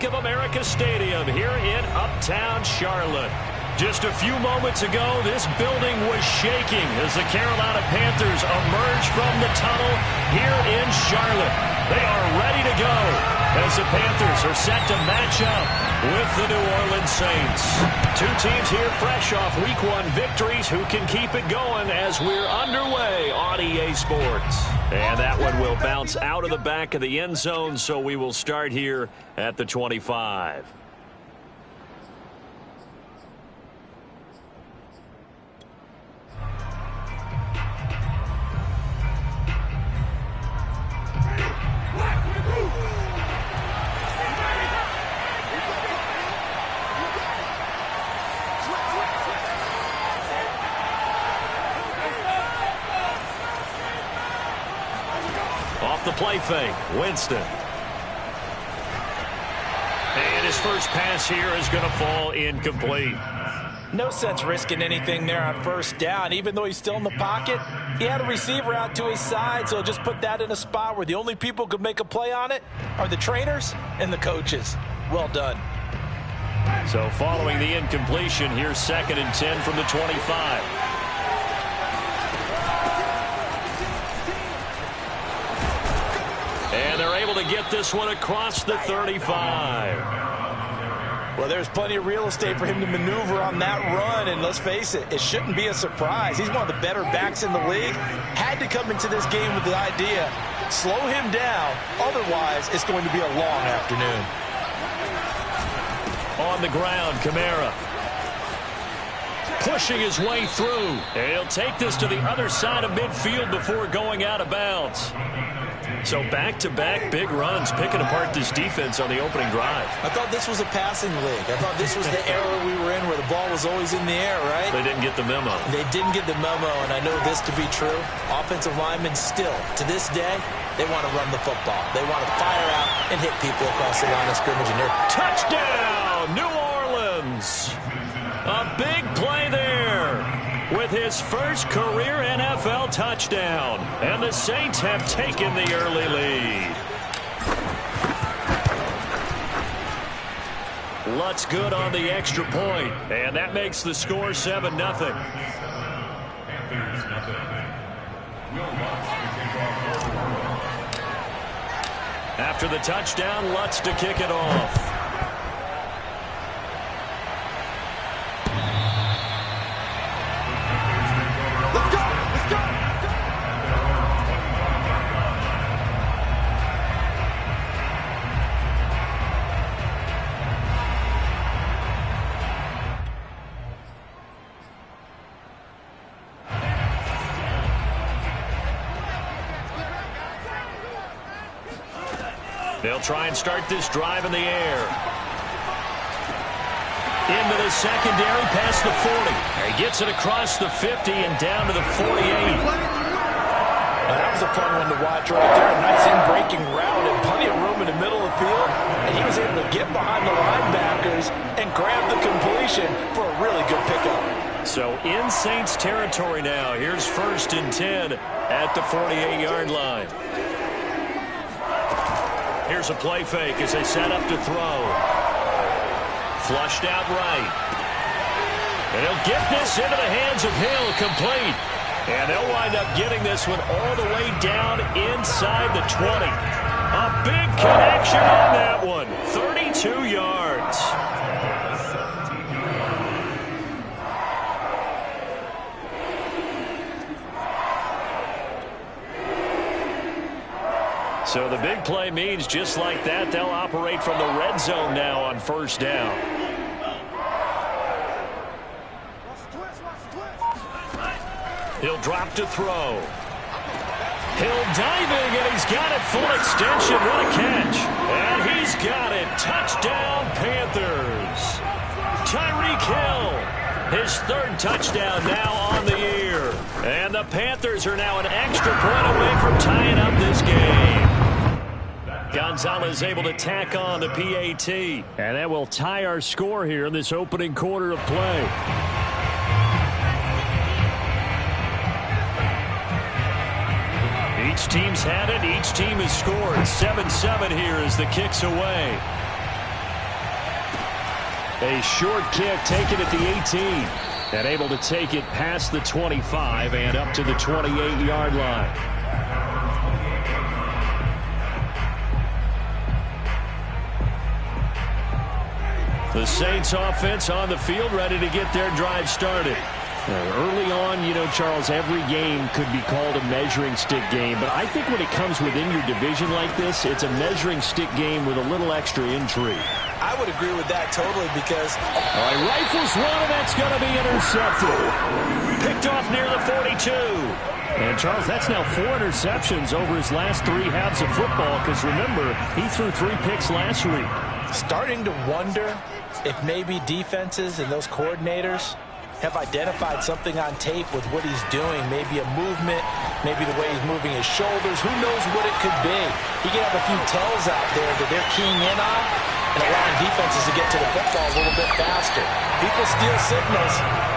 Bank of America Stadium here in Uptown Charlotte. Just a few moments ago, this building was shaking as the Carolina Panthers emerge from the tunnel here in Charlotte. They are ready to go as the Panthers are set to match up with the New Orleans Saints. Two teams here fresh off Week 1 victories who can keep it going as we're underway on EA Sports. And that one will bounce out of the back of the end zone, so we will start here at the 25. Off the play fake, Winston. And his first pass here is going to fall incomplete. No sense risking anything there on first down. Even though he's still in the pocket, he had a receiver out to his side, so just put that in a spot where the only people who could make a play on it are the trainers and the coaches. Well done. So following the incompletion, here's 2nd and 10 from the 25. And they're able to get this one across the 35. Well, there's plenty of real estate for him to maneuver on that run, and let's face it, it shouldn't be a surprise. He's one of the better backs in the league. Had to come into this game with the idea, slow him down, otherwise it's going to be a long afternoon. On the ground, Kamara. Pushing his way through. And he'll take this to the other side of midfield before going out of bounds. So back-to-back big runs, picking apart this defense on the opening drive. I thought this was a passing league. I thought this was the era we were in where the ball was always in the air, right? They didn't get the memo. They didn't get the memo, and I know this to be true. Offensive linemen still, to this day, they want to run the football. They want to fire out and hit people across the line of scrimmage. And touchdown, New Orleans! A big play there with his first career NFL touchdown. And the Saints have taken the early lead. Lutz good on the extra point, and that makes the score 7-0. After the touchdown, Lutz to kick it off. They'll try and start this drive in the air. Into the secondary, past the 40. He gets it across the 50 and down to the 48. That was a fun one to watch right there. A nice in-breaking route and plenty of room in the middle of the field. And he was able to get behind the linebackers and grab the completion for a really good pickup. So in Saints territory now. Here's 1st and 10 at the 48-yard line. Here's a play fake as they set up to throw. Flushed out right. And he'll get this into the hands of Hill, complete. And they'll wind up getting this one all the way down inside the 20. A big connection on that one. 32 yards. So the big play means just like that, they'll operate from the red zone now on 1st down. He'll drop to throw. Hill diving, and he's got it full extension. What a catch. And he's got it. Touchdown, Panthers. Tyreek Hill, his 3rd touchdown now on the year. And the Panthers are now an extra point away from tying up this game. Gonzalez able to tack on the PAT. And that will tie our score here in this opening quarter of play. Each team's had it. Each team has scored. 7-7 here as the kick's away. A short kick taken at the 18. And able to take it past the 25 and up to the 28-yard line. The Saints offense on the field, ready to get their drive started. Early on, you know, Charles, every game could be called a measuring stick game. But I think when it comes within your division like this, it's a measuring stick game with a little extra intrigue. I would agree with that totally because... All right, rifles one, and that's going to be intercepted. Picked off near the 42. And, Charles, that's now 4 interceptions over his last 3 halves of football because, remember, he threw 3 picks last week. Starting to wonder if maybe defenses and those coordinators have identified something on tape with what he's doing. Maybe a movement, maybe the way he's moving his shoulders. Who knows what it could be? He could have a few tells out there that they're keying in on and allowing defenses to get to the football a little bit faster. People steal signals.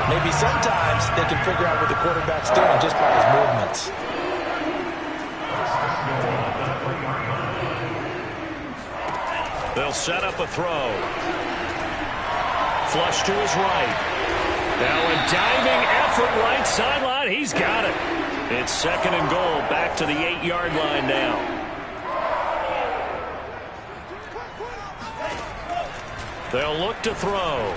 Maybe sometimes they can figure out what the quarterback's doing just by his movements. They'll set up a throw. Flush to his right. Now a diving effort right sideline. He's got it. It's 2nd and goal. Back to the 8-yard line now. They'll look to throw.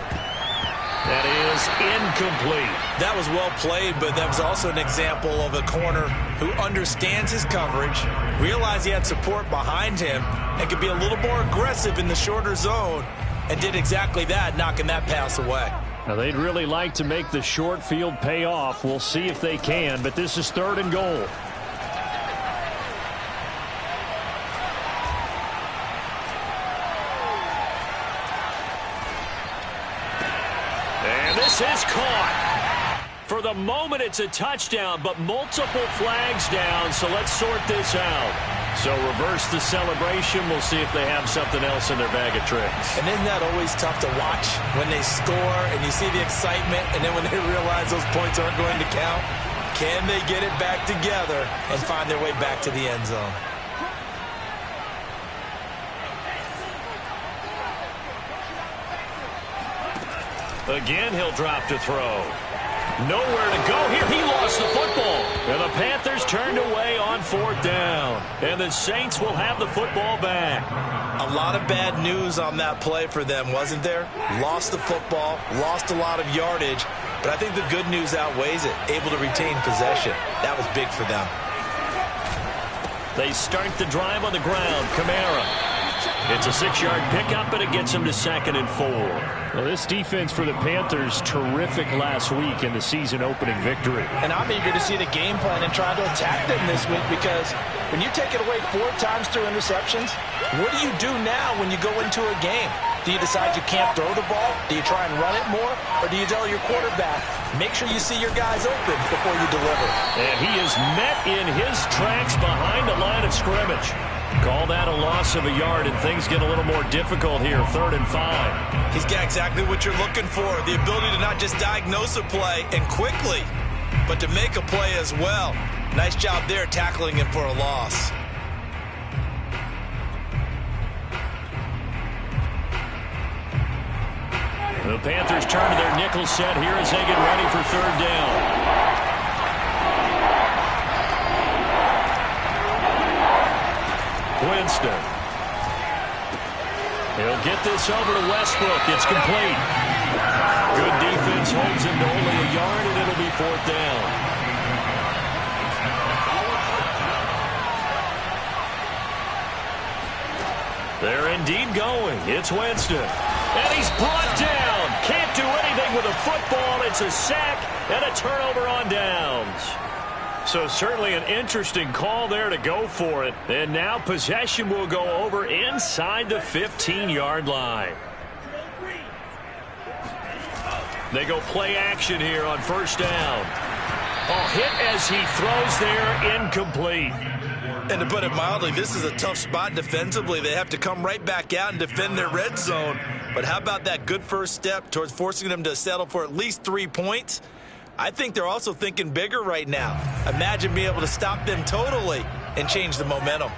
That is incomplete. That was well played, but that was also an example of a corner who understands his coverage, realized he had support behind him, and could be a little more aggressive in the shorter zone, and did exactly that, knocking that pass away. Now, they'd really like to make the short field pay off. We'll see if they can, but this is 3rd and goal. And this is caught. For the moment, it's a touchdown, but multiple flags down, so let's sort this out. So reverse the celebration. We'll see if they have something else in their bag of tricks. And isn't that always tough to watch when they score and you see the excitement and then when they realize those points aren't going to count? Can they get it back together and find their way back to the end zone? Again, he'll drop to throw. Nowhere to go here. He lost the football. And the Panthers turned away on 4th down. And the Saints will have the football back. A lot of bad news on that play for them, wasn't there? Lost the football, lost a lot of yardage. But I think the good news outweighs it. Able to retain possession. That was big for them. They start the drive on the ground. Kamara. It's a 6-yard pickup, and it gets him to 2nd and 4. Well, this defense for the Panthers, terrific last week in the season-opening victory. And I'm eager to see the game plan and try to attack them this week because when you take it away 4 times through interceptions, what do you do now when you go into a game? Do you decide you can't throw the ball? Do you try and run it more? Or do you tell your quarterback, make sure you see your guys open before you deliver? And he is met in his tracks behind the line of scrimmage. Call that a loss of a yard, and things get a little more difficult here, 3rd and 5. He's got exactly what you're looking for, the ability to not just diagnose a play and quickly, but to make a play as well. Nice job there tackling him for a loss. The Panthers turn to their nickel set here as they get ready for 3rd down. Winston. He'll get this over to Westbrook. It's complete. Good defense holds him to only a yard, and it'll be 4th down. They're indeed going. It's Winston. And he's brought down. Can't do anything with a football. It's a sack and a turnover on downs. So certainly an interesting call there to go for it. And now possession will go over inside the 15-yard line. They go play action here on 1st down. Oh, hit as he throws there, incomplete. And to put it mildly, this is a tough spot defensively. They have to come right back out and defend their red zone. But how about that good first step towards forcing them to settle for at least 3 points? I think they're also thinking bigger right now. Imagine being able to stop them totally and change the momentum.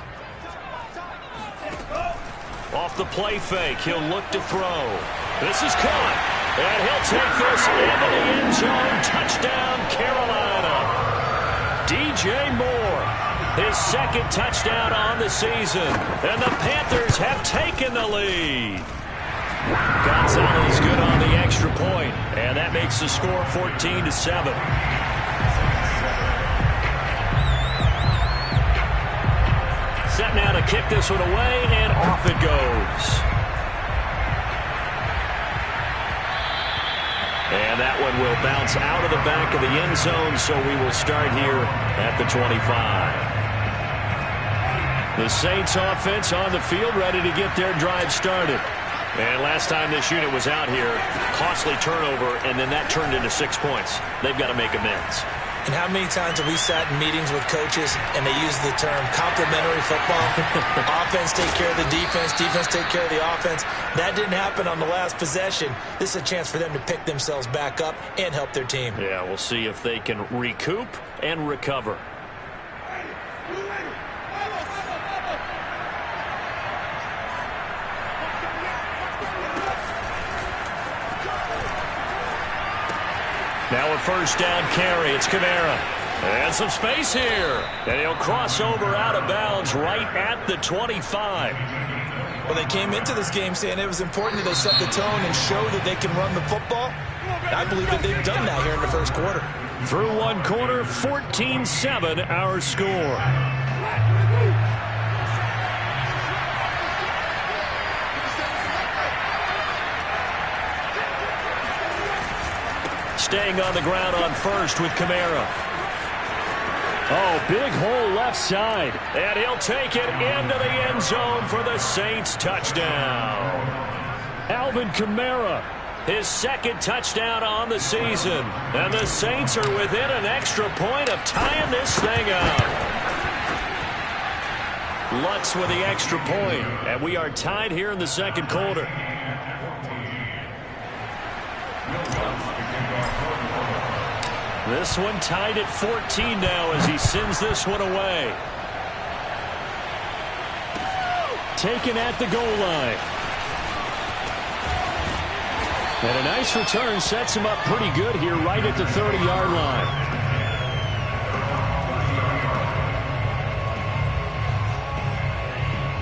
Off the play fake, he'll look to throw. This is caught, and he'll take this into the end zone. Touchdown, Carolina. DJ Moore, his second touchdown on the season, and the Panthers have taken the lead. Gonzalez good on the extra point, and that makes the score 14-7. Set now to kick this one away, and off it goes. And that one will bounce out of the back of the end zone, so we will start here at the 25. The Saints offense on the field, ready to get their drive started. And last time this unit was out here, costly turnover, and then that turned into 6 points. They've got to make amends. And how many times have we sat in meetings with coaches and they use the term complementary football? Offense take care of the defense, defense take care of the offense. That didn't happen on the last possession. This is a chance for them to pick themselves back up and help their team. Yeah, we'll see if they can recoup and recover. Now a first down carry. It's Kamara. And some space here. And he'll cross over out of bounds right at the 25. Well, they came into this game saying it was important that they set the tone and show that they can run the football. I believe that they've done that here in the first quarter. Through one quarter, 14-7 our score. Staying on the ground on first with Kamara. Oh, big hole left side. And he'll take it into the end zone for the Saints touchdown. Alvin Kamara, his second touchdown on the season. And the Saints are within an extra point of tying this thing up. Lutz with the extra point. And we are tied here in the second quarter. This one tied at 14 now as he sends this one away. Taken at the goal line. And a nice return sets him up pretty good here right at the 30-yard line.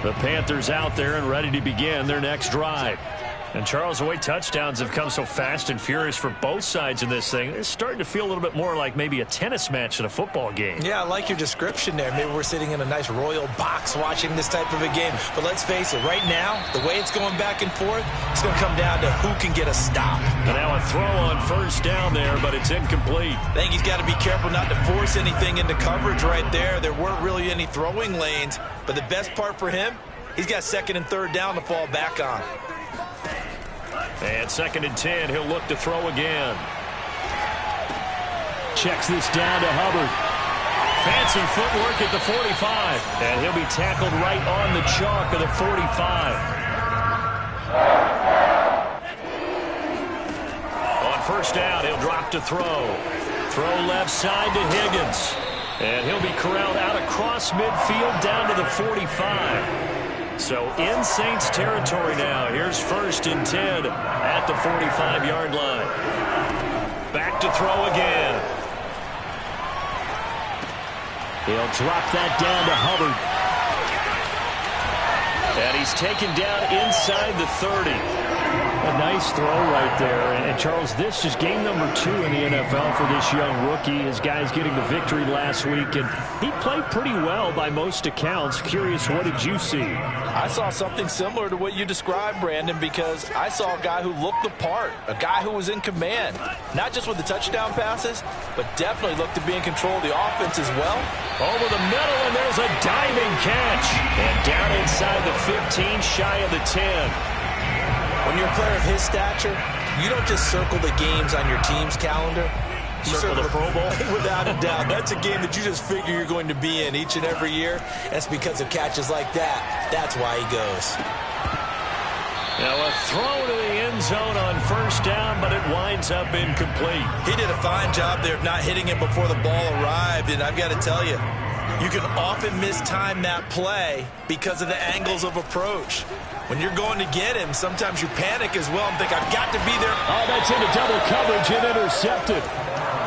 The Panthers out there and ready to begin their next drive. And, Charles, the way touchdowns have come so fast and furious for both sides in this thing, it's starting to feel a little bit more like maybe a tennis match than a football game. Yeah, I like your description there. Maybe we're sitting in a nice royal box watching this type of a game. But let's face it, right now, the way it's going back and forth, it's going to come down to who can get a stop. And now a throw on first down there, but it's incomplete. I think he's got to be careful not to force anything into coverage right there. There weren't really any throwing lanes. But the best part for him, he's got second and third down to fall back on. And second and 10, he'll look to throw again. Checks this down to Hubbard. Fancy footwork at the 45. And he'll be tackled right on the chalk of the 45. On first down, he'll drop to throw. Throw left side to Higgins. And he'll be corralled out across midfield down to the 45. So in Saints territory now. Here's first and 10 at the 45-yard line. Back to throw again. He'll drop that down to Hubbard. And he's taken down inside the 30. A nice throw right there. And Charles, this is game number 2 in the NFL for this young rookie. His guys getting the victory last week, and he played pretty well by most accounts. Curious, what did you see? I saw something similar to what you described, Brandon, because I saw a guy who looked the part, a guy who was in command, not just with the touchdown passes, but definitely looked to be in control of the offense as well. Over the middle, and there's a diving catch. And down inside the 15, shy of the 10. When you're a player of his stature, you don't just circle the games on your team's calendar. You circle the Pro Bowl? Without a doubt. That's a game that you just figure you're going to be in each and every year. That's because of catches like that. That's why he goes. Now a throw to the end zone on first down, but it winds up incomplete. He did a fine job there of not hitting it before the ball arrived, and I've got to tell you, You can often mistime that play because of the angles of approach. When you're going to get him, sometimes you panic as well and think, I've got to be there. Oh, that's into double coverage and intercepted.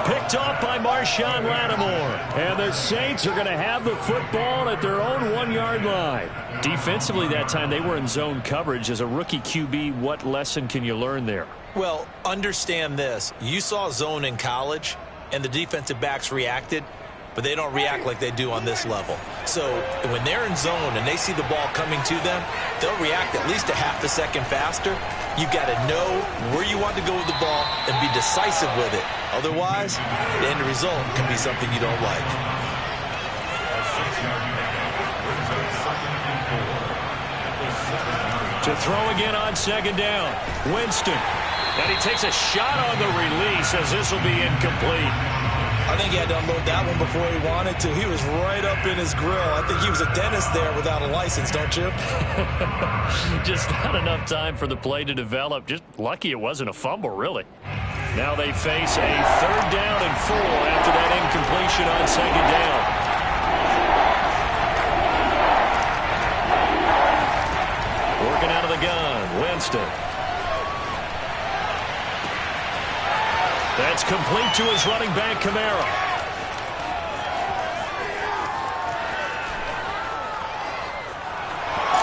Picked off by Marshawn Lattimore. And the Saints are going to have the football at their own 1-yard line. Defensively that time, they were in zone coverage. As a rookie QB, what lesson can you learn there? Well, understand this. You saw zone in college, and the defensive backs reacted, but they don't react like they do on this level. So when they're in zone and they see the ball coming to them, they'll react at least a half a second faster. You've got to know where you want to go with the ball and be decisive with it. Otherwise, the end result can be something you don't like. To throw again on second down. Winston. And he takes a shot on the release as this will be incomplete. I think he had to unload that one before he wanted to. He was right up in his grill. I think he was a dentist there without a license, don't you? Just not enough time for the play to develop. Just lucky it wasn't a fumble, really. Now they face a 3rd down and 4 after that incompletion on second down. Working out of the gun, Winston. That's complete to his running back, Kamara.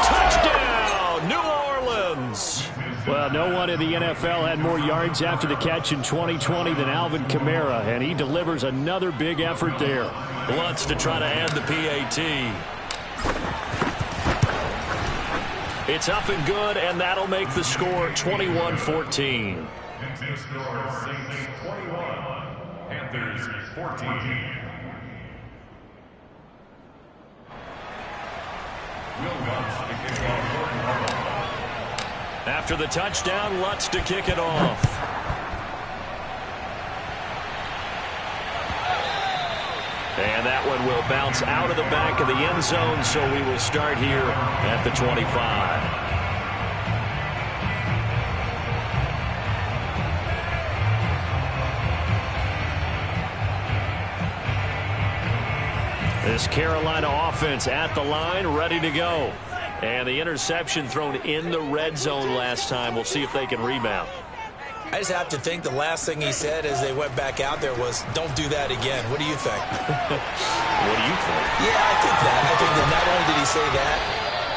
Touchdown, New Orleans. Well, no one in the NFL had more yards after the catch in 2020 than Alvin Kamara, and he delivers another big effort there. Wants to try to add the PAT. It's up and good, and that'll make the score 21-14. Next score, Saints 21, Panthers 14. After the touchdown, Lutz to kick it off. And that one will bounce out of the back of the end zone, so we will start here at the 25. This Carolina offense at the line, ready to go. And the interception thrown in the red zone last time. We'll see if they can rebound. I just have to think the last thing he said as they went back out there was, don't do that again. What do you think? What do you think? Yeah, I think that. I think that not only did he say that,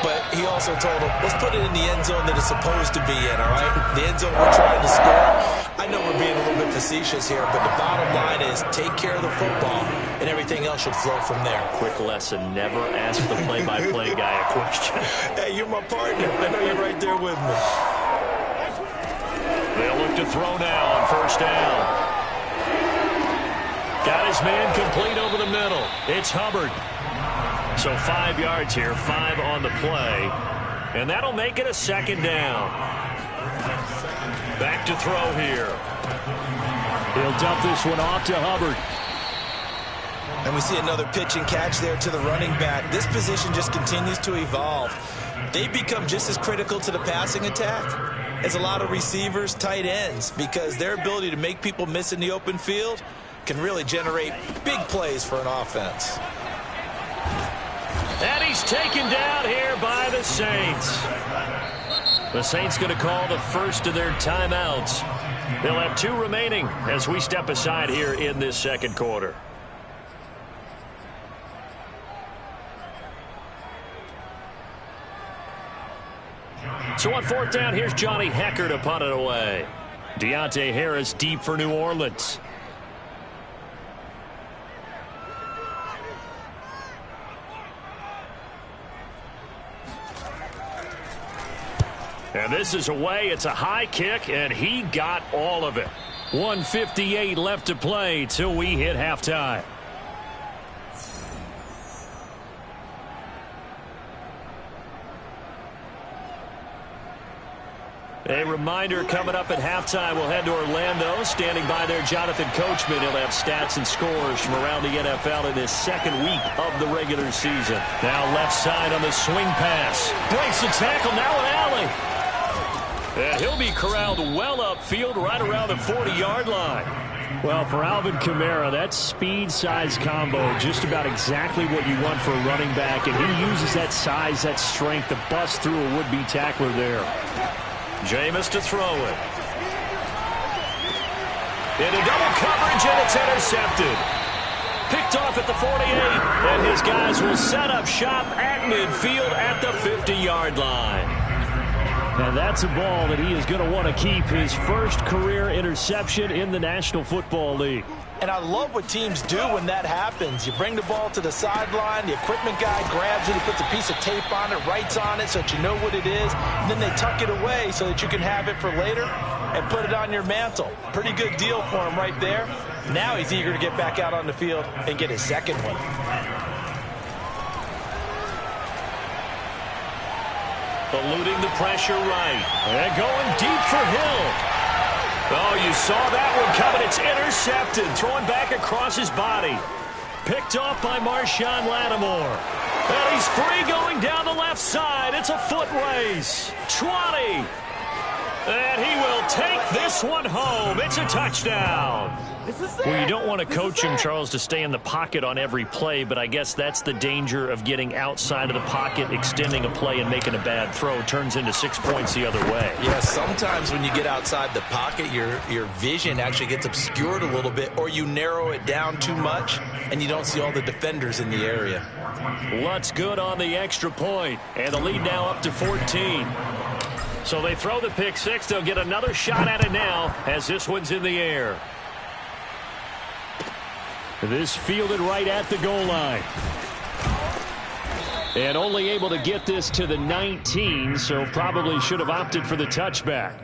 but he also told him, let's put it in the end zone that it's supposed to be in, all right? The end zone we're trying to score. I know we're being a little bit facetious here, but the bottom line is take care of the football, and everything else should flow from there. Quick lesson, never ask the play-by-play guy a question. Hey, you're my partner. I know you're right there with me. They'll look to throw now on 1st down. Got his man complete over the middle. It's Hubbard. So 5 yards here, 5 on the play. And that'll make it a 2nd down. Back to throw here. He'll dump this one off to Hubbard. And we see another pitch and catch there to the running back. This position just continues to evolve. They become just as critical to the passing attack as a lot of receivers, tight ends, because their ability to make people miss in the open field can really generate big plays for an offense. And he's taken down here by the Saints. The Saints going to call the first of their timeouts. They'll have 2 remaining as we step aside here in this 2nd quarter. So on 4th down, here's Johnny Hecker to punt it away. Deontay Harris deep for New Orleans. And this is away. It's a high kick, and he got all of it. 1:58 left to play till we hit halftime. A reminder coming up at halftime, we'll head to Orlando. Standing by there, Jonathan Coachman. He'll have stats and scores from around the NFL in his 2nd week of the regular season. Now left side on the swing pass. Breaks the tackle, now an alley. And he'll be corralled well upfield right around the 40-yard line. Well, for Alvin Kamara, that speed-size combo, just about exactly what you want for a running back, and he uses that size, that strength to bust through a would-be tackler there. Jameis to throw it. Into double coverage, and it's intercepted. Picked off at the 48, and his guys will set up shop at midfield at the 50-yard line. And that's a ball that he is going to want to keep, his first career interception in the National Football League. And I love what teams do when that happens. You bring the ball to the sideline, the equipment guy grabs it, he puts a piece of tape on it, writes on it so that you know what it is, and then they tuck it away so that you can have it for later and put it on your mantle. Pretty good deal for him right there. Now he's eager to get back out on the field and get his second one. Eluding the pressure right. And going deep for Hill. Oh, you saw that one coming. It's intercepted. Throwing back across his body. Picked off by Marshawn Lattimore. And he's free going down the left side. It's a foot race. 20. And he will take this one home. It's a touchdown. Well, you don't want to coach him, Charles, to stay in the pocket on every play, but I guess that's the danger of getting outside of the pocket, extending a play, and making a bad throw. Turns into 6 points the other way. Yeah, sometimes when you get outside the pocket, your vision actually gets obscured a little bit, or you narrow it down too much, and you don't see all the defenders in the area. Lutz good on the extra point, and the lead now up to 14. So they throw the pick six. They'll get another shot at it now as this one's in the air. This fielded right at the goal line. And only able to get this to the 19, so probably should have opted for the touchback.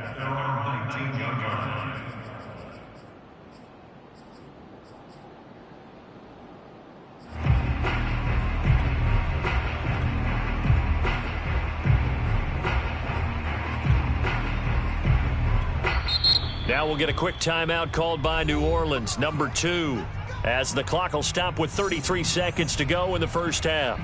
Now we'll get a quick timeout called by New Orleans, number 2, as the clock will stop with 33 seconds to go in the first half.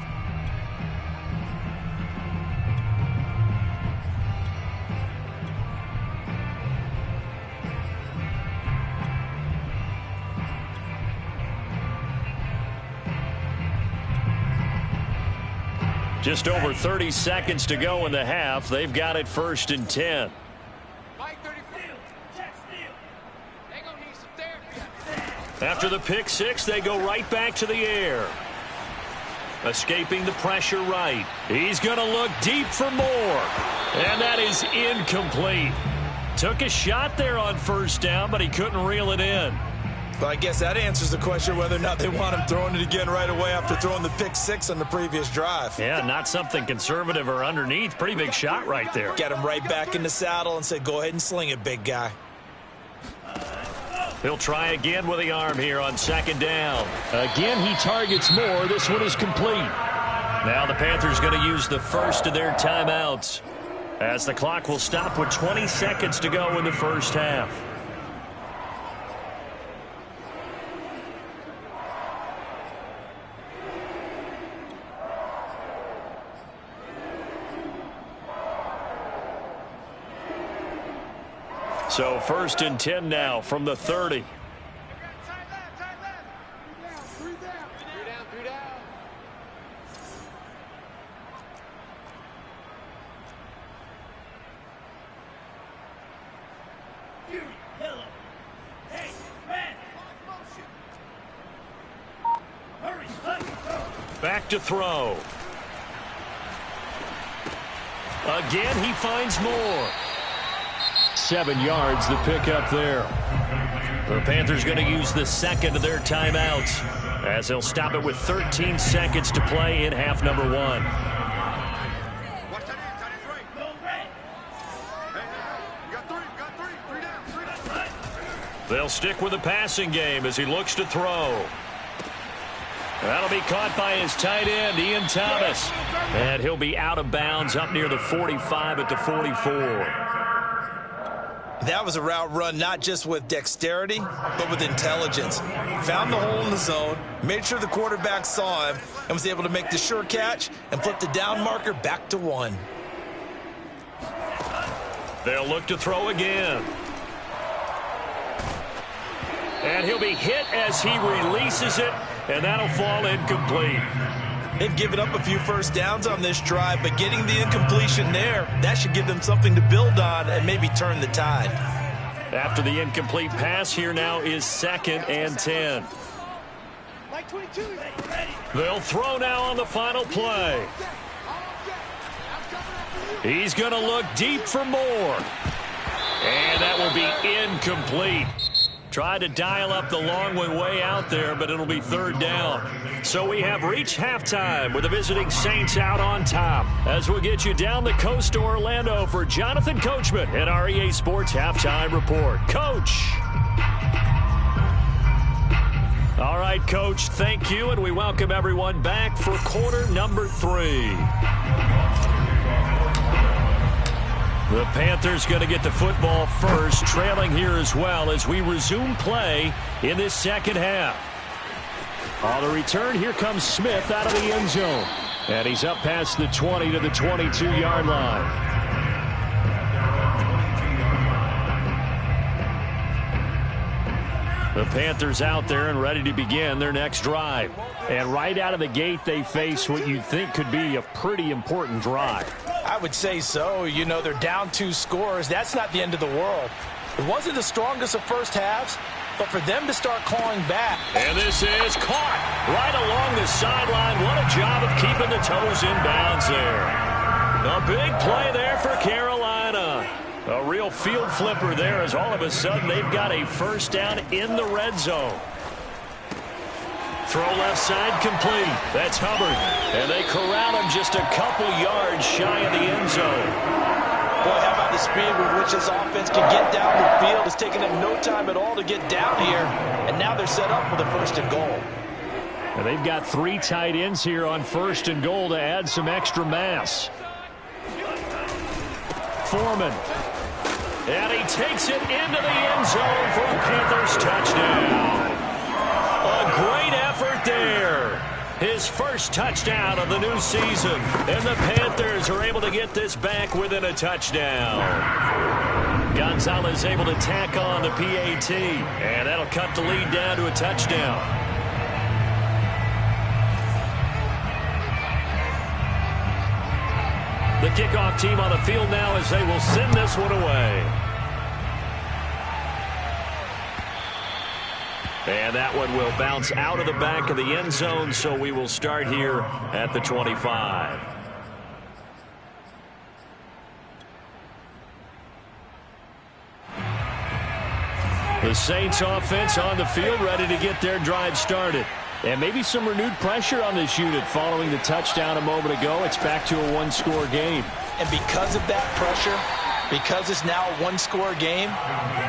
Just over 30 seconds to go in the half. They've got it 1st and 10. After the pick six, they go right back to the air. Escaping the pressure right. He's going to look deep for more. And that is incomplete. Took a shot there on 1st down, but he couldn't reel it in. Well, I guess that answers the question whether or not they want him throwing it again right away after throwing the pick six on the previous drive. Yeah, not something conservative or underneath. Pretty big shot right there. Get him right back in the saddle and said, go ahead and sling it, big guy. He'll try again with the arm here on 2nd down. Again, he targets more. This one is complete. Now the Panthers going to use the first of their timeouts, as the clock will stop with 20 seconds to go in the first half. So 1st and 10 now from the 30. Back to throw. Again, he finds more. 7 yards, the pickup there. The Panthers going to use the second of their timeouts, as they'll stop it with 13 seconds to play in half number 1. They'll stick with the passing game as he looks to throw. That'll be caught by his tight end, Ian Thomas. And he'll be out of bounds up near the 45 at the 44. That was a route run not just with dexterity, but with intelligence. Found the hole in the zone, made sure the quarterback saw him, and was able to make the sure catch and flip the down marker back to 1. They'll look to throw again. And he'll be hit as he releases it, and that'll fall incomplete. They've given up a few first downs on this drive, but getting the incompletion there, that should give them something to build on and maybe turn the tide. After the incomplete pass, here now is 2nd and 10. They'll throw now on the final play. He's going to look deep for more. And that will be incomplete. Tried to dial up the long one way out there, but it'll be 3rd down. So we have reached halftime with the visiting Saints out on top. As we'll get you down the coast to Orlando for Jonathan Coachman at our EA Sports Halftime Report. Coach. All right, Coach, thank you, and we welcome everyone back for quarter number 3. The Panthers going to get the football first, trailing here as well as we resume play in this second half. On the return, here comes Smith out of the end zone. And he's up past the 20 to the 22-yard line. The Panthers out there and ready to begin their next drive. And right out of the gate, they face what you think could be a pretty important drive. I would say so. You know, they're down 2 scores. That's not the end of the world. It wasn't the strongest of first halves, but for them to start clawing back. And this is caught right along the sideline. What a job of keeping the toes in bounds there. A big play there for Carolina. A real field flipper there as all of a sudden they've got a first down in the red zone. Throw left side complete. That's Hubbard. And they corral him just a couple yards shy of the end zone. Boy, how about the speed with which this offense can get down the field. It's taken them no time at all to get down here. And now they're set up for the 1st and goal. And they've got 3 tight ends here on 1st and goal to add some extra mass. Foreman. And he takes it into the end zone for a Panthers touchdown. A great effort there. His first touchdown of the new season. And the Panthers are able to get this back within a touchdown. Gonzalez able to tack on the PAT. And that'll cut the lead down to a touchdown. The kickoff team on the field now as they will send this one away. And that one will bounce out of the back of the end zone, so we will start here at the 25. The Saints offense on the field ready to get their drive started. And maybe some renewed pressure on this unit following the touchdown a moment ago. It's back to a 1-score game. And because of that pressure, because it's now a 1-score game,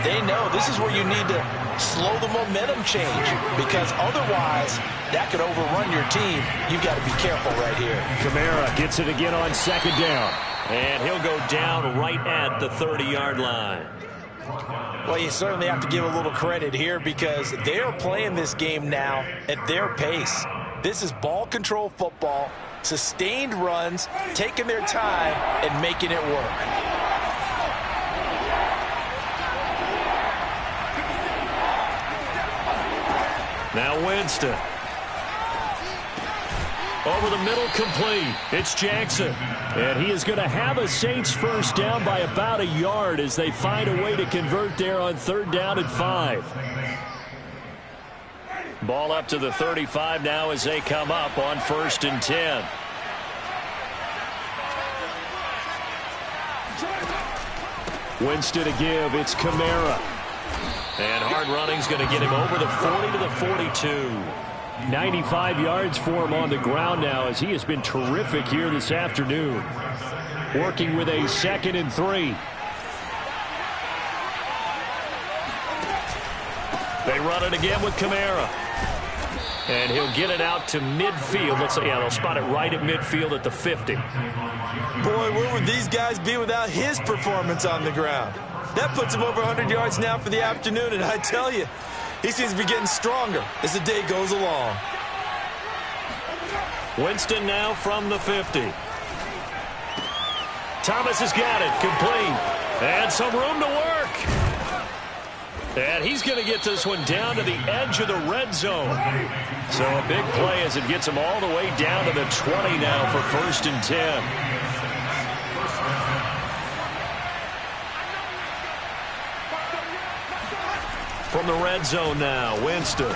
they know this is where you need to slow the momentum change. Because otherwise, that could overrun your team. You've got to be careful right here. Kamara gets it again on 2nd down. And he'll go down right at the 30-yard line. Well, you certainly have to give a little credit here because they are playing this game now at their pace. This is ball control football, sustained runs, taking their time and making it work. Now Winston. Over the middle, complete. It's Jackson. And he is going to have a Saints first down by about a yard as they find a way to convert there on 3rd down and 5. Ball up to the 35 now as they come up on 1st and 10. Winston to give. It's Kamara. And hard running's going to get him over the 40 to the 42. 95 yards for him on the ground now as he has been terrific here this afternoon. Working with a 2nd and 3. They run it again with Kamara. And he'll get it out to midfield. Let's say, yeah, they'll spot it right at midfield at the 50. Boy, where would these guys be without his performance on the ground? That puts him over 100 yards now for the afternoon, and I tell you, he seems to be getting stronger as the day goes along. Winston now from the 50. Thomas has got it. Complete. And some room to work. And he's going to get this one down to the edge of the red zone. So a big play as it gets him all the way down to the 20 now for 1st and 10. From the red zone now, Winston.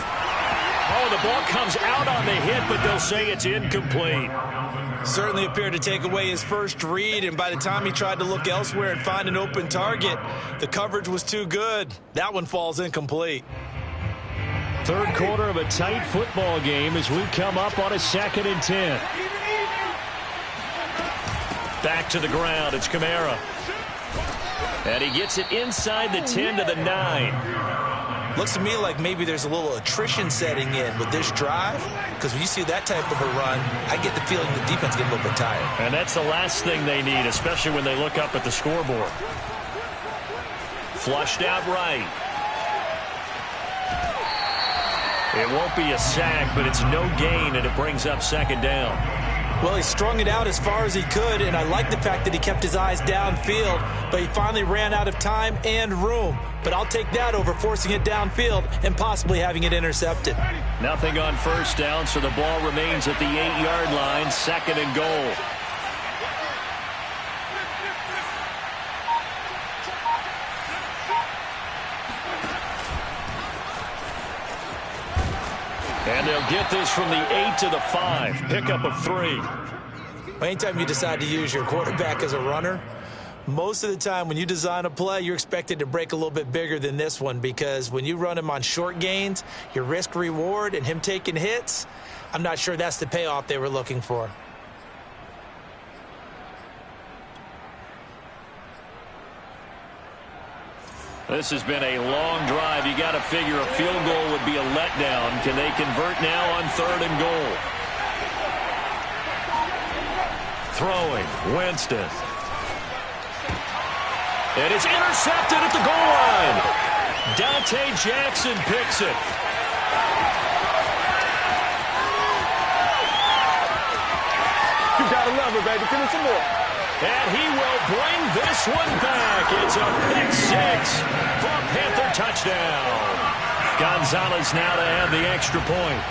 Oh, the ball comes out on the hit, but they'll say it's incomplete. Certainly appeared to take away his first read, and by the time he tried to look elsewhere and find an open target, the coverage was too good. That one falls incomplete. Third quarter of a tight football game as we come up on a 2nd and 10. Back to the ground, it's Kamara. And he gets it inside the 10 to the 9. Looks to me like maybe there's a little attrition setting in with this drive, because when you see that type of a run, I get the feeling the defense gets a little bit tired. And that's the last thing they need, especially when they look up at the scoreboard. Flushed out right. It won't be a sack, but it's no gain, and it brings up 2nd down. Well, he strung it out as far as he could, and I like the fact that he kept his eyes downfield, but he finally ran out of time and room. But I'll take that over forcing it downfield and possibly having it intercepted. Nothing on 1st down, so the ball remains at the 8-yard line, 2nd and goal. And they'll get this from the 8 to the 5. Pickup of 3. Anytime you decide to use your quarterback as a runner, most of the time when you design a play, you're expected to break a little bit bigger than this one, because when you run him on short gains, your risk-reward and him taking hits, I'm not sure that's the payoff they were looking for. This has been a long drive. You got to figure a field goal would be a letdown. Can they convert now on 3rd and goal? Throwing, Winston. And it's intercepted at the goal line. Dante Jackson picks it. You gotta love it, baby. Give me some more. And he will bring this one back. It's a pick 6 for a Panther touchdown. Gonzalez now to add the extra point.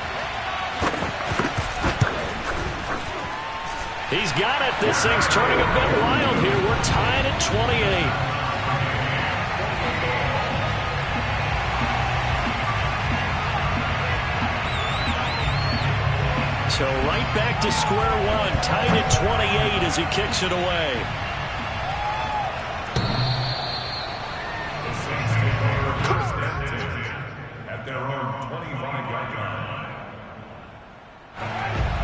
He's got it. This thing's turning a bit wild here. We're tied at 28. So right back to square one, tied at 28 as he kicks it away. The Saints take over 1st and 10 at their own 25-yard line.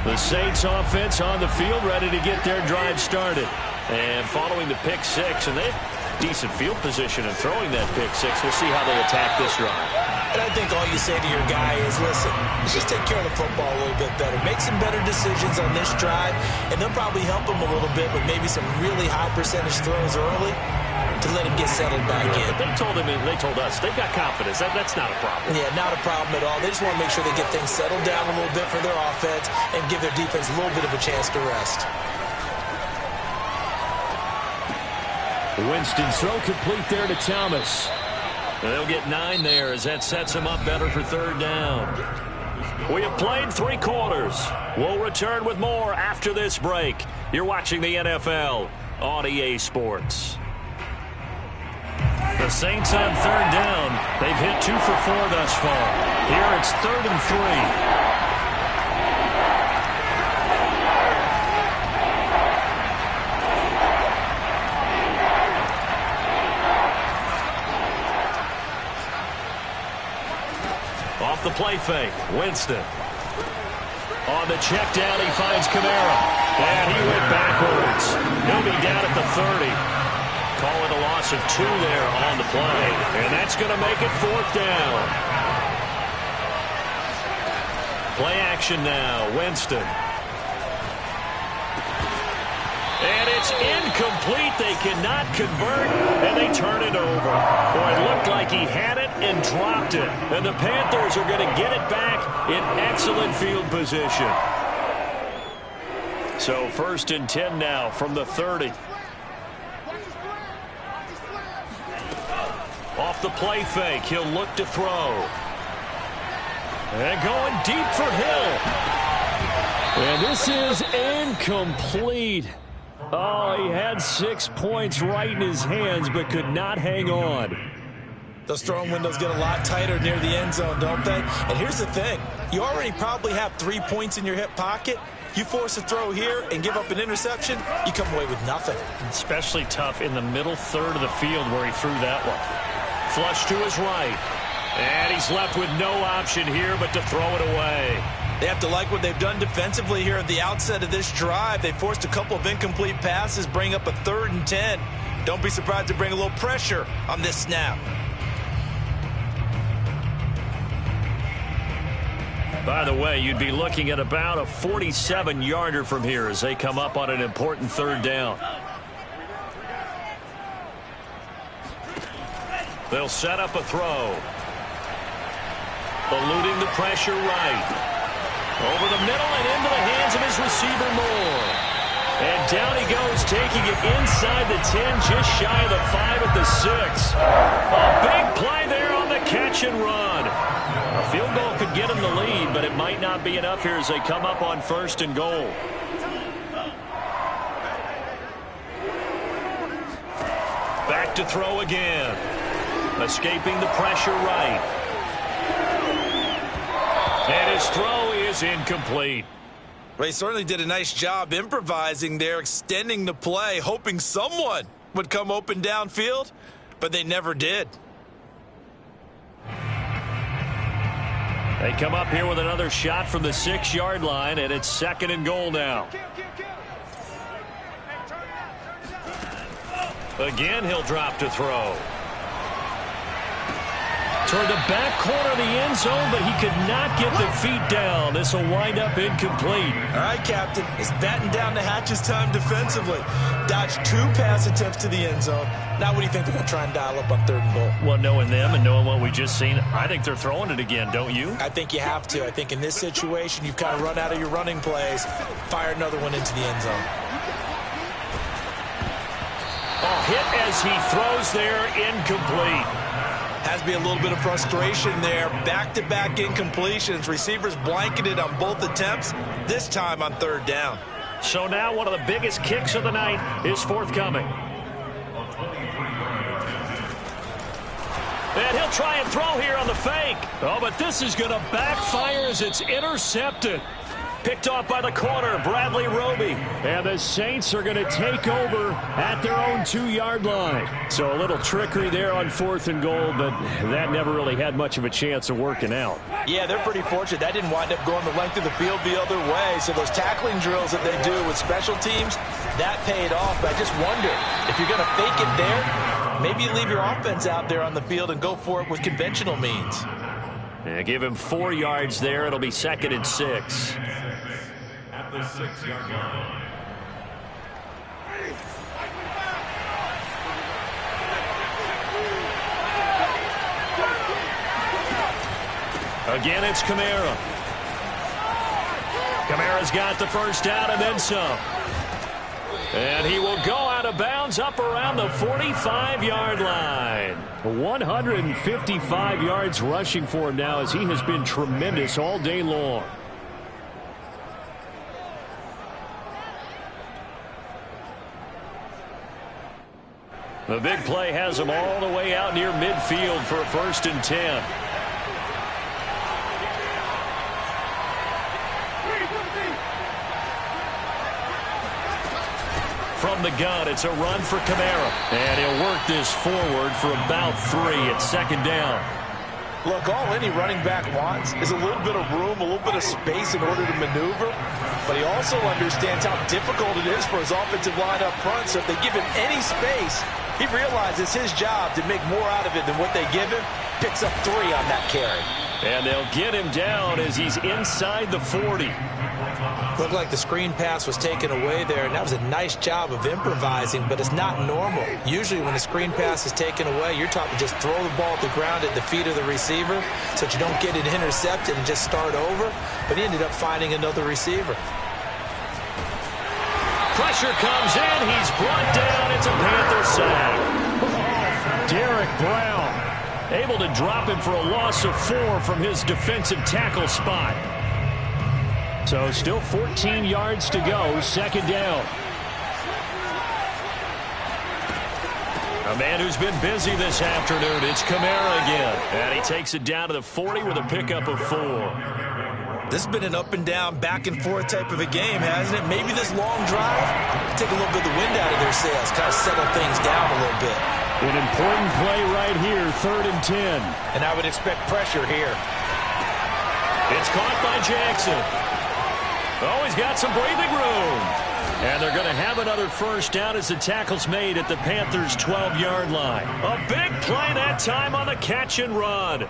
The Saints offense on the field, ready to get their drive started. And following the pick 6, and they have decent field position in throwing that pick 6. We'll see how they attack this drive. And I think all you say to your guy is, listen, let's just take care of the football a little bit better. Make some better decisions on this drive, and they'll probably help him a little bit with maybe some really high percentage throws early to let him get settled back in. But they told us, they've got confidence. That's not a problem. Yeah, not a problem at all. They just want to make sure they get things settled down a little bit for their offense and give their defense a little bit of a chance to rest. Winston's throw complete there to Thomas. They'll get 9 there as that sets them up better for 3rd down. We have played 3 quarters. We'll return with more after this break. You're watching the NFL on EA Sports. The Saints on 3rd down. They've hit 2 for 4 thus far. Here it's 3rd and 3. The play fake. Winston. On the check down, he finds Kamara. And he went backwards. He'll be down at the 30. Call it a loss of 2 there on the play. And that's going to make it 4th down. Play action now. Winston. And it's incomplete. They cannot convert, and they turn it over. Boy, it looked like he had it and dropped it. And the Panthers are going to get it back in excellent field position. So 1st and 10 now from the 30. Off the play fake. He'll look to throw. And going deep for Hill. And this is incomplete. Oh, he had 6 points right in his hands, but could not hang on. Those throwing windows get a lot tighter near the end zone, don't they? And here's the thing. You already probably have 3 points in your hip pocket. You force a throw here and give up an interception, you come away with nothing. Especially tough in the middle third of the field where he threw that one. Flush to his right. And he's left with no option here but to throw it away. They have to like what they've done defensively here at the outset of this drive. They forced a couple of incomplete passes, bring up a 3rd and 10. Don't be surprised to bring a little pressure on this snap. By the way, you'd be looking at about a 47-yarder from here as they come up on an important 3rd down. They'll set up a throw. Eluding the pressure right. Over the middle and into the hands of his receiver Moore. And down he goes, taking it inside the 10, just shy of the 5 at the 6. A big play there on the catch and run. A field goal could get him the lead, but it might not be enough here as they come up on 1st and goal. Back to throw again. Escaping the pressure right. And his throw is incomplete. Well, he certainly did a nice job improvising there, extending the play, hoping someone would come open downfield, but they never did. They come up here with another shot from the 6-yard line, and it's 2nd and goal now. Again, he'll drop to throw. Toward the back corner of the end zone, but he could not get the feet down. This will wind up incomplete. All right, Captain. It's batten down the hatches time defensively. Dodged 2 pass attempts to the end zone. Now what do you think they're going to try and dial up on 3rd and goal? Well, knowing them and knowing what we just seen, I think they're throwing it again, don't you? I think you have to. I think in this situation, you've kind of run out of your running plays. Fire another one into the end zone. A hit as he throws there, incomplete. Has to be a little bit of frustration there. Back-to-back incompletions. Receivers blanketed on both attempts, this time on 3rd down. So now one of the biggest kicks of the night is forthcoming. And he'll try and throw here on the fake. Oh, but this is going to backfire as it's intercepted. Picked off by the corner, Bradley Roby. And the Saints are going to take over at their own 2-yard line. So a little trickery there on 4th and goal, but that never really had much of a chance of working out. Yeah, they're pretty fortunate. That didn't wind up going the length of the field the other way. So those tackling drills that they do with special teams, that paid off. But I just wonder, if you're going to fake it there, maybe you leave your offense out there on the field and go for it with conventional means. Yeah, give him 4 yards there. It'll be 2nd and 6. At the 6-yard line. Again, it's Kamara. Kamara's got the first down and then some. And he will go out of bounds up around the 45-yard line. 155 yards rushing for him now as he has been tremendous all day long. The big play has him all the way out near midfield for a 1st and 10. From the gun, it's a run for Kamara. And he'll work this forward for about 3 at 2nd down. Look, all any running back wants is a little bit of room, a little bit of space in order to maneuver. But he also understands how difficult it is for his offensive line up front. So if they give him any space, he realizes his job to make more out of it than what they give him. Picks up 3 on that carry. And they'll get him down as he's inside the 40. Looked like the screen pass was taken away there, and that was a nice job of improvising, but it's not normal. Usually when a screen pass is taken away, you're taught to just throw the ball at the ground at the feet of the receiver so that you don't get it intercepted and just start over. But he ended up finding another receiver. Pressure comes in. He's brought down. It's a Panther sack. Derek Brown Able to drop him for a loss of 4 from his defensive tackle spot. So still 14 yards to go, second down. A man who's been busy this afternoon, it's Kamara again. And he takes it down to the 40 with a pickup of 4. This has been an up and down, back and forth type of a game, hasn't it? Maybe this long drive take a little bit of the wind out of their sails, kind of settle things down a little bit. An important play right here, 3rd and 10. And I would expect pressure here. It's caught by Jackson. Oh, he's got some breathing room. And they're going to have another first down as the tackle's made at the Panthers' 12-yard line. A big play that time on the catch and run. And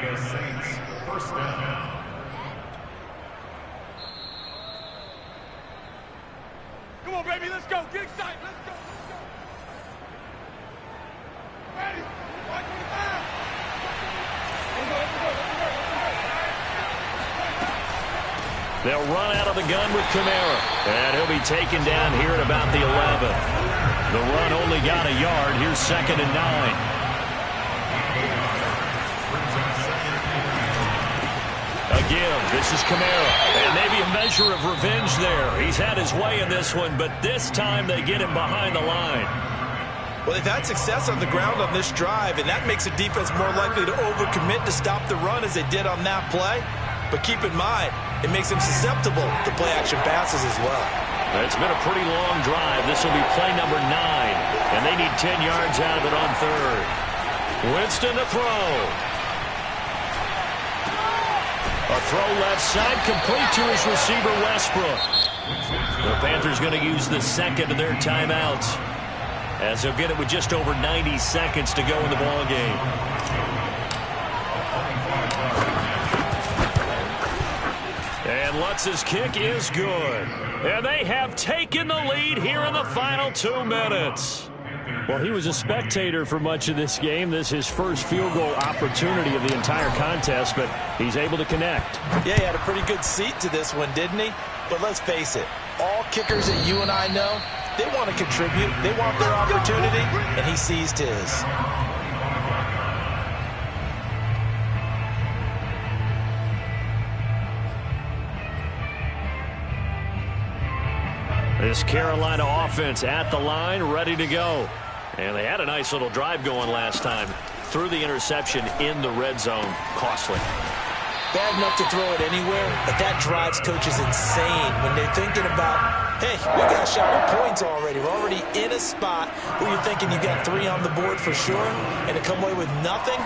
the Saints first down. Come on, baby, let's go. Get excited. Let's go. Let's go. Ready? 125. They'll run out of the gun with Kamara. And he'll be taken down here at about the 11. The run only got a yard. Here's 2nd and 9. Again, this is Kamara. And maybe a measure of revenge there. He's had his way in this one, but this time they get him behind the line. Well, they've had success on the ground on this drive, and that makes a defense more likely to overcommit to stop the run as they did on that play. But keep in mind, it makes them susceptible to play-action passes as well. It's been a pretty long drive. This will be play number 9, and they need 10 yards out of it on 3rd. Winston to throw. A throw left side, complete to his receiver, Westbrook. The Panthers going to use the 2nd of their timeouts, as they'll get it with just over 90 seconds to go in the ball game. And Lutz's kick is good. And they have taken the lead here in the final 2 minutes. Well, he was a spectator for much of this game. This is his first field goal opportunity of the entire contest, but he's able to connect. Yeah, he had a pretty good seat to this one, didn't he? But let's face it, all kickers that you and I know, they want to contribute. They want their opportunity, and he seized his. This Carolina offense at the line, ready to go. And they had a nice little drive going last time. Threw the interception in the red zone. Costly. Bad enough to throw it anywhere, but that drives coaches insane when they're thinking about, hey, we got a shot at points already. We're already in a spot where you're thinking you got 3 on the board for sure, and to come away with nothing,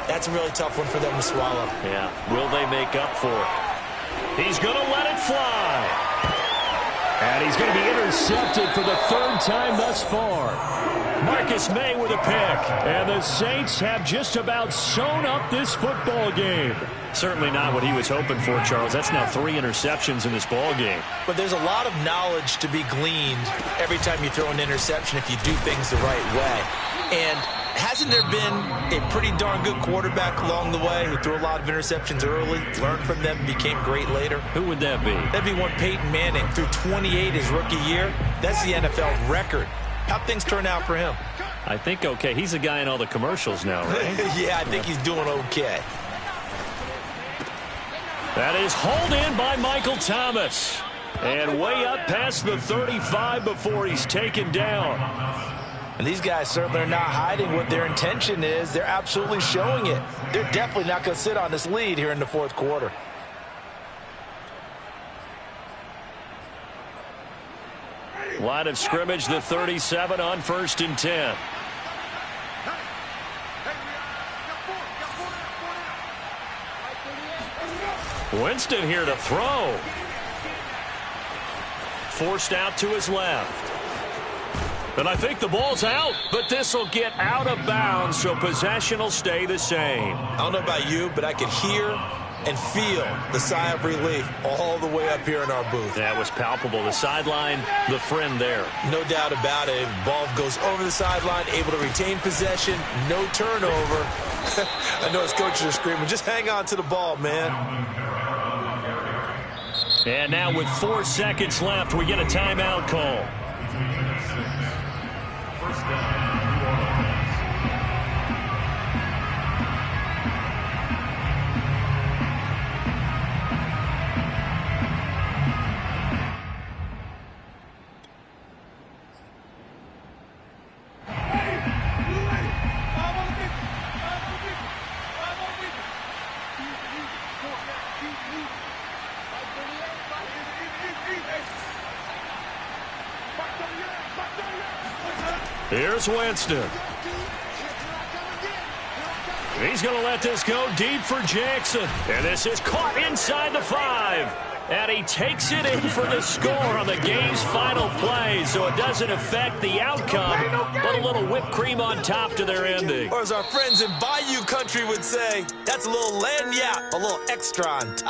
that's a really tough one for them to swallow. Yeah, will they make up for it? He's going to let it fly. And he's going to be intercepted for the 3rd time thus far. Marcus May with a pick. And the Saints have just about sewn up this football game. Certainly not what he was hoping for, Charles. That's now 3 interceptions in this ball game. But there's a lot of knowledge to be gleaned every time you throw an interception if you do things the right way. And hasn't there been a pretty darn good quarterback along the way who threw a lot of interceptions early, learned from them, became great later? Who would that be? That'd be one Peyton Manning, threw 28 his rookie year. That's the NFL record. How'd things turn out for him? I think okay. He's a guy in all the commercials now, right? Yeah, I think he's doing okay. That is hauled in by Michael Thomas. And way up past the 35 before he's taken down. And these guys certainly are not hiding what their intention is. They're absolutely showing it. They're definitely not going to sit on this lead here in the 4th quarter. Line of scrimmage, the 37 on 1st and 10. Winston here to throw. Forced out to his left. And I think the ball's out, but this will get out of bounds, so possession will stay the same. I don't know about you, but I could hear and feel the sigh of relief all the way up here in our booth. That was palpable. The sideline, the friend there. No doubt about it. The ball goes over the sideline, able to retain possession, no turnover. I know his coaches are screaming, just hang on to the ball, man. And now with 4 seconds left, we get a timeout call. Here's Winston. He's going to let this go deep for Jackson. And this is caught inside the 5. And he takes it in for the score on the game's final play. So it doesn't affect the outcome, but a little whipped cream on top to their ending. Or as our friends in Bayou Country would say, that's a little lagniappe, a little extra on top.